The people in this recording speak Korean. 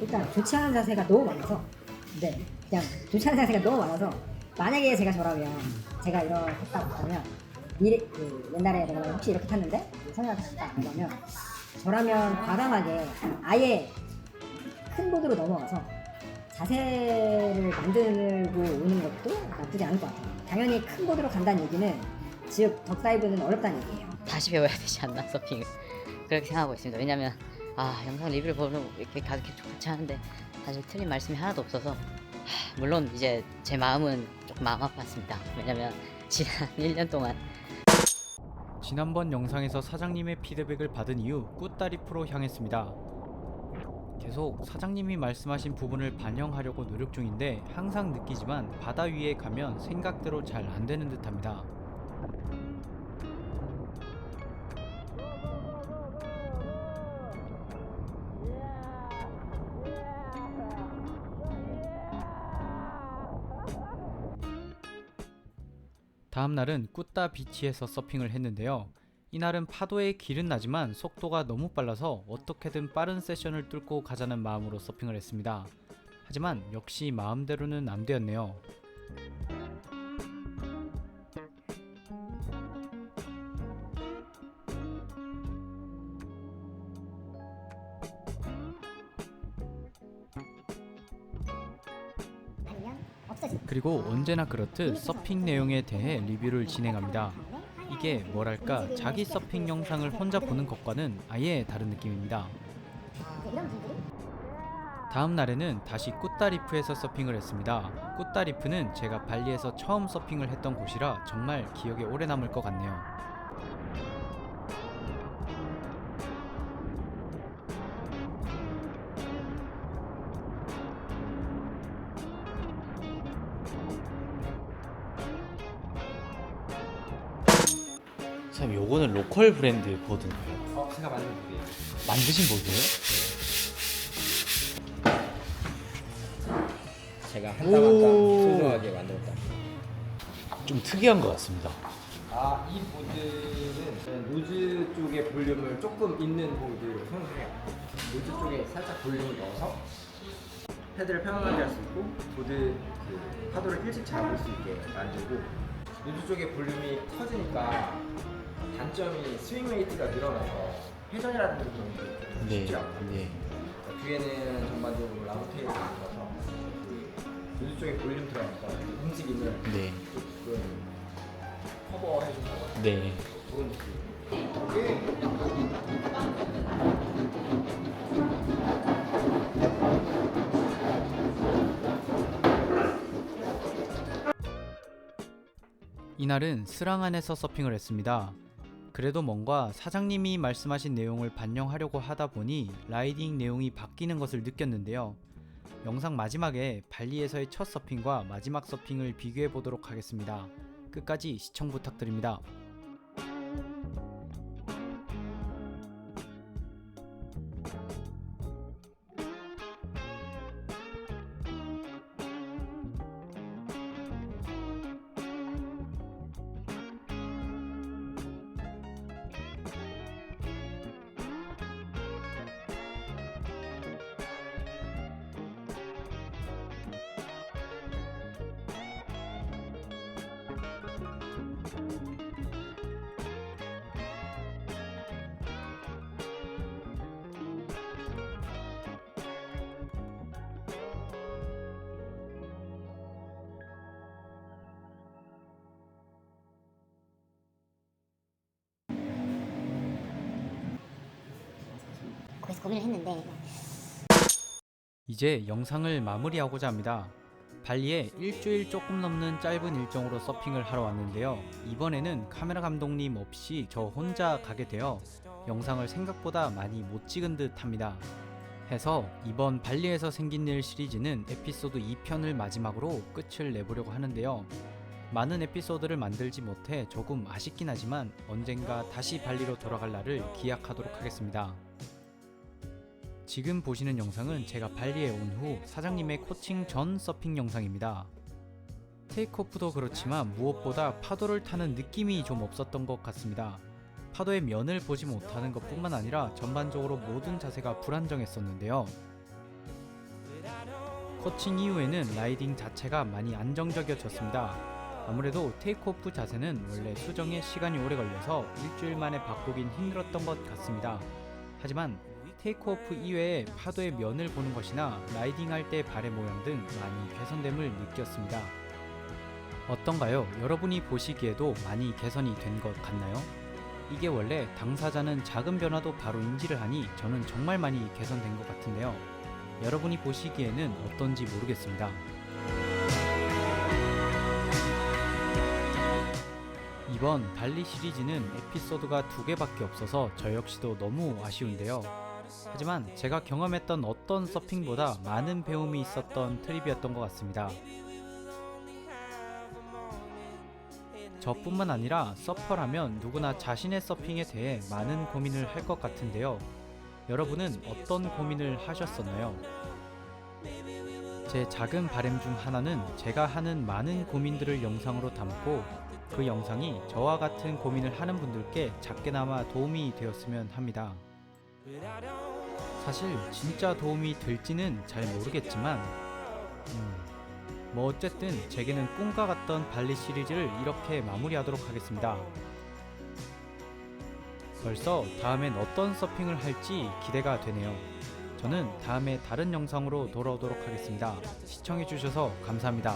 일단 좋지 않은 자세가 너무 많아서, 네, 그냥 좋지 않은 자세가 너무 많아서 만약에 제가 저라면 제가 이렇게 탔다고 하면 옛날에 내가 혹시 이렇게 탔는데 선생님한테 탔다 이러면 저라면 과감하게 아예 큰 보드로 넘어가서 자세를 만들고 오는 것도 나쁘지 않을 것 같아요. 당연히 큰 보드로 간다는 얘기는 즉 덕다이브는 어렵다는 얘기예요. 다시 배워야 되지 않나 서핑을 그렇게 생각하고 있습니다. 왜냐면 영상 리뷰를 보면 이렇게 가득히 좋지 않은데 사실 틀린 말씀이 하나도 없어서 물론 이제 제 마음은 조금 마음 아팠습니다. 왜냐면 지난 1년 동안 지난번 영상에서 사장님의 피드백을 받은 이후 꾸따리 프로 향했습니다. 계속 사장님이 말씀하신 부분을 반영하려고 노력 중인데 항상 느끼지만 바다 위에 가면 생각대로 잘 안되는 듯합니다. 다음날은 꾸따 비치에서 서핑을 했는데요. 이날은 파도에 길은 나지만 속도가 너무 빨라서 어떻게든 빠른 세션을 뚫고 가자는 마음으로 서핑을 했습니다. 하지만 역시 마음대로는 안 되었네요. 그리고 언제나 그렇듯 서핑 내용에 대해 리뷰를 진행합니다. 이게 뭐랄까 자기 서핑 영상을 혼자 보는 것과는 아예 다른 느낌입니다. 다음 날에는 다시 꾸따리프에서 서핑을 했습니다. 꾸따리프는 제가 발리에서 처음 서핑을 했던 곳이라 정말 기억에 오래 남을 것 같네요. 참 요거는 로컬 브랜드 보드인가요? 제가 만든 보드예요. 만드신 보드예요? 제가 한 땀 한 땀 소중하게 만들었다. 좀 특이한 것 같습니다. 이 보드는 노즈 쪽에 볼륨을 조금 있는 보드로 생각해요. 노즈 쪽에 살짝 볼륨을 넣어서 패드를 편안하게 할 수 있고 보드 파도를 일찍 잡을 수 있게 만들고 노즈 쪽에 볼륨이 커지니까 단점이 스윙 웨이트가 늘어나서 회전이라는 부분이 좀 쉽지 않고 뒤에는 전반적으로 라운테일을 만들어서 노즈 쪽에 볼륨 들어가서 움직임을 조금 커버해준다고 그런 느낌. 이날은 스랑 안에서 서핑을 했습니다. 그래도 뭔가 사장님이 말씀하신 내용을 반영하려고 하다 보니 라이딩 내용이 바뀌는 것을 느꼈는데요. 영상 마지막에 발리에서의 첫 서핑과 마지막 서핑을 비교해 보도록 하겠습니다. 끝까지 시청 부탁드립니다. 그래서 고민을 했는데 이제 영상을 마무리하고자 합니다. 발리에 일주일 조금 넘는 짧은 일정으로 서핑을 하러 왔는데요. 이번에는 카메라 감독님 없이 저 혼자 가게 되어 영상을 생각보다 많이 못 찍은 듯 합니다. 해서 이번 발리에서 생긴 일 시리즈는 에피소드 2편을 마지막으로 끝을 내보려고 하는데요. 많은 에피소드를 만들지 못해 조금 아쉽긴 하지만 언젠가 다시 발리로 돌아갈 날을 기약하도록 하겠습니다. 지금 보시는 영상은 제가 발리에 온 후 사장님의 코칭 전 서핑 영상입니다. 테이크오프도 그렇지만 무엇보다 파도를 타는 느낌이 좀 없었던 것 같습니다. 파도의 면을 보지 못하는 것 뿐만 아니라 전반적으로 모든 자세가 불안정했었는데요. 코칭 이후에는 라이딩 자체가 많이 안정적이어졌습니다. 아무래도 테이크오프 자세는 원래 수정에 시간이 오래 걸려서 일주일 만에 바꾸긴 힘들었던 것 같습니다. 하지만 테이크오프 이외에 파도의 면을 보는 것이나 라이딩할 때 발의 모양 등 많이 개선됨을 느꼈습니다. 어떤가요? 여러분이 보시기에도 많이 개선이 된 것 같나요? 이게 원래 당사자는 작은 변화도 바로 인지를 하니 저는 정말 많이 개선된 것 같은데요. 여러분이 보시기에는 어떤지 모르겠습니다. 이번 발리 시리즈는 에피소드가 2개밖에 없어서 저 역시도 너무 아쉬운데요. 하지만 제가 경험했던 어떤 서핑보다 많은 배움이 있었던 트립이었던 것 같습니다. 저뿐만 아니라 서퍼라면 누구나 자신의 서핑에 대해 많은 고민을 할 것 같은데요. 여러분은 어떤 고민을 하셨었나요? 제 작은 바람 중 하나는 제가 하는 많은 고민들을 영상으로 담고 그 영상이 저와 같은 고민을 하는 분들께 작게나마 도움이 되었으면 합니다. 사실 진짜 도움이 될지는 잘 모르겠지만 뭐 어쨌든 제게는 꿈과 같던 발리 시리즈를 이렇게 마무리하도록 하겠습니다. 벌써 다음엔 어떤 서핑을 할지 기대가 되네요. 저는 다음에 다른 영상으로 돌아오도록 하겠습니다. 시청해주셔서 감사합니다.